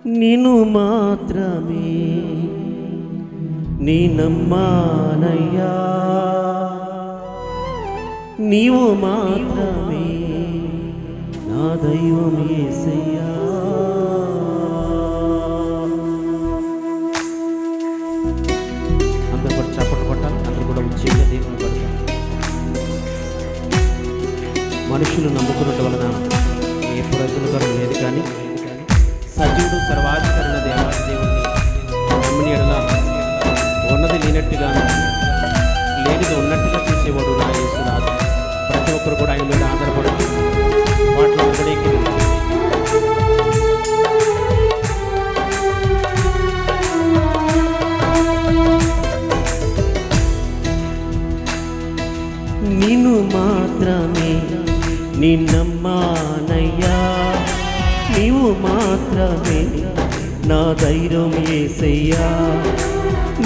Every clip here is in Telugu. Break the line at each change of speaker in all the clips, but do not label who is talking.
నిన్ను మాత్రమే నీ నమ్మానయ్యా, నీవు మాత్రమే నా దైవం యేసయ్యా. అందరూ కూడా చప్పట్లు కొట్టాలి, అందరూ కూడా ఉచ్చేగా దేవుని పడతారు. మనుషులు నమ్ముకున్నట్టు వలన ఏ ప్రయోజనకరం లేదు, కానీ సజీవుడు సర్వాధికారైన దేవాది దేవుణ్ణి నమ్మిన ఎడల ఉన్నది లేనట్టుగాను లేనిది ఉన్నట్టుగా చేసేవాడు నా యేసురాజు. ప్రతి ఒక్కరు కూడా ఆయన మీద ఆధారపడుతూ వాటిలో ఒకడేకి నిన్ను మాత్రమే నిన్నమ్మానయ్యా, నీవు మాత్రమే నా ధైర్యం యేసయ్యా.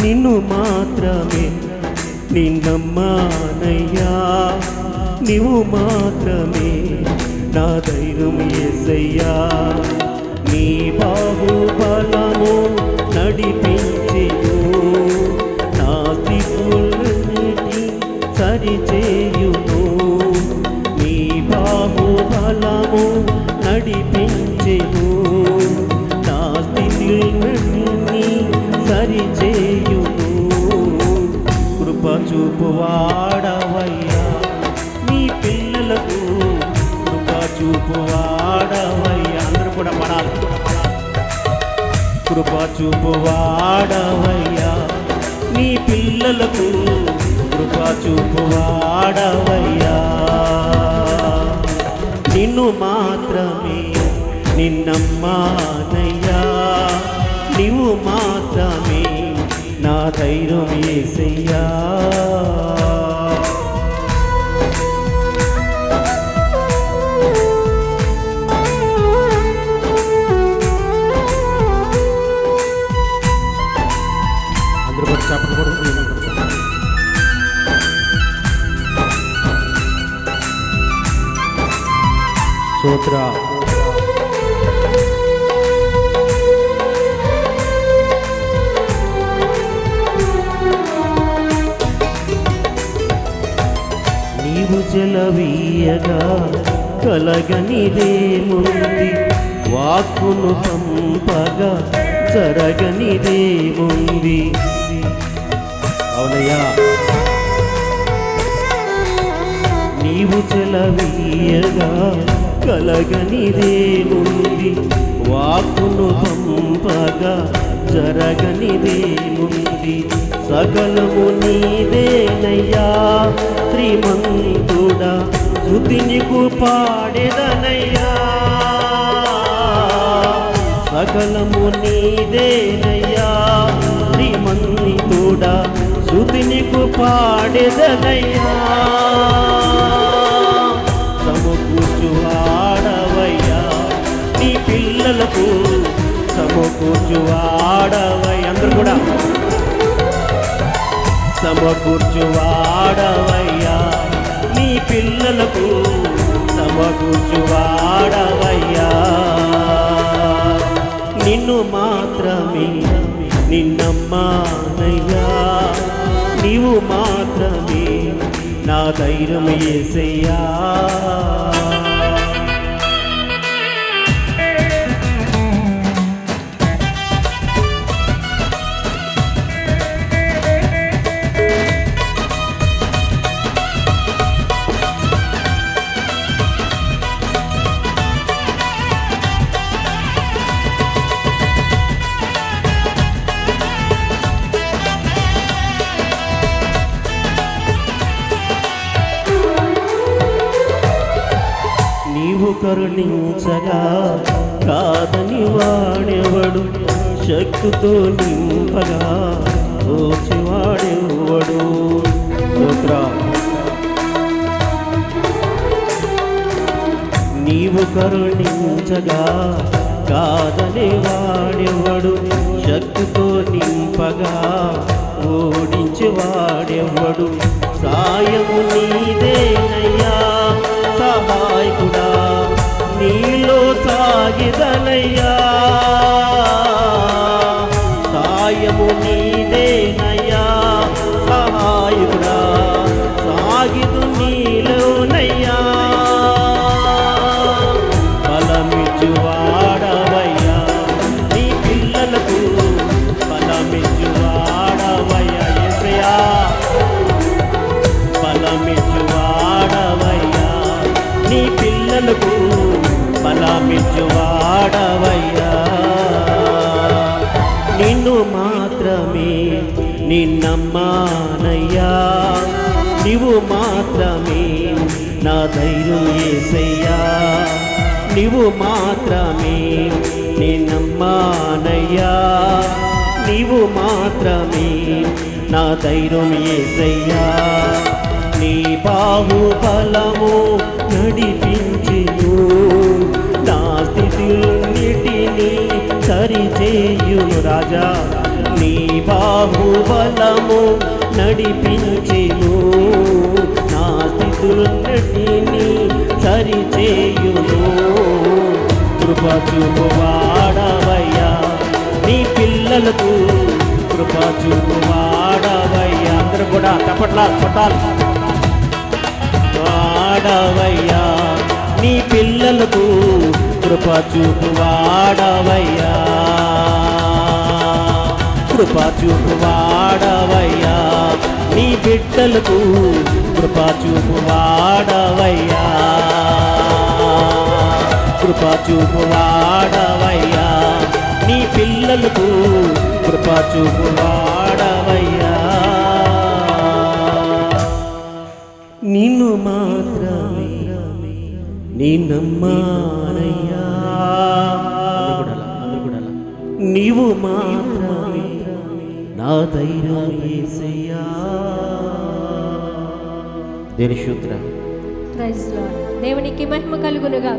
నిన్ను మాత్రమే నిన్నమ్మానయ్యా, నీవు మాత్రమే నా ధైర్యం యేసయ్యా. నీ బాహుబలము నడిపించెను, నా స్థితులన్నిటి సరిచేయును. నీ బాహుబలము నడిపించెను, నా స్థితులన్నీ సరిచేయును. కృప చూపువాడవయ్యా నీ పిల్లలకు, కృప చూపువాడవయ్యా. అందరూ కూడా పడాలి. కృప చూపువాడవయ్యా నీ పిల్లలకు, కృప చూపువాడవయ్యా. నిన్ను మాత్రమే నిన్నమ్మానయ్యా, నీవు మాత్రమే నా ధైర్యం యేసయ్యా. అందరూ కూడా చప్పట్లు కొడుతూ స్తోత్ర. నీవు జలవీయగా కలగనిదేముంది, వాక్కును పంపగా జరగనిదేముంది. అవునయ్యా, నీవు జలవీయగా కలగనిదేముంది, వాక్కును పంపగా జరగనిదేముంది. సకలము నీదేనయ్యా శ్రీమంతుడా, స్తుతి నీకు పాడెదనయ్యా. సకలము నీదేనయ్యా శ్రీమంతుడా, స్తుతి నీకు పాడెదనయ్యా. సమకూర్చువాడవయ్యా నీ పిల్లలకు, సమకూర్చువాడవయ్యా. అందరూ కూడా సమకూర్చువాడవయ్యా నీ పిల్లలకు, సమకూర్చువాడవయ్యా. నిన్ను మాత్రమే నిన్నమ్మానయ్యా, నీవు మాత్రమే నా ధైర్యం యేసయ్యా. నీవు కరుణించగా కాదని వాడెవడు, శక్తితో నింపగా ఓచివాడెవడు. నీవు కరుణించగా కాదని వాడెవడు, శక్తితో నింపగా ఓడించేవాడెవడు. సాయము నీదేనయ్యా సహాయకుడా, నీలో సాగిదనయ్యా. నీవు మాత్రమే నీ నమ్మానయ్యా, నీవు మాత్రమే నా ధైర్యం యేసయ్యా. నీ బాహుబలము నడిపించును, నా స్థితులన్నిటినీ సరిచేయును రాజా. నీ బాహుబలము నడిపించును, నా స్థితులన్నిటినీ సరిచేయును. కృప చూపువాడవయ్యా నీ పిల్లలకు, కృప చూపువాడవయ్యా. అందరూ కూడా తప్పట్లా కొట్టాలి. వాడవయ్యా నీ పిల్లలకు, కృప చూపువాడవయ్యా, కృప చూపువాడవయ్యా. నీ బిడ్డలకు కృప చూపువాడవయ్యా, కృప చూపువాడవయ్యా. నీ పిల్లలకు కృప చూపువాడవయ్యా. నిన్ను మాత్రమే నీ నమ్మానయ్యా, నీవు మాత్రమే నా ధైర్యం యేసయ్యా. దేని శూత్ర
దేవునికి మహిమ కలుగునుగా.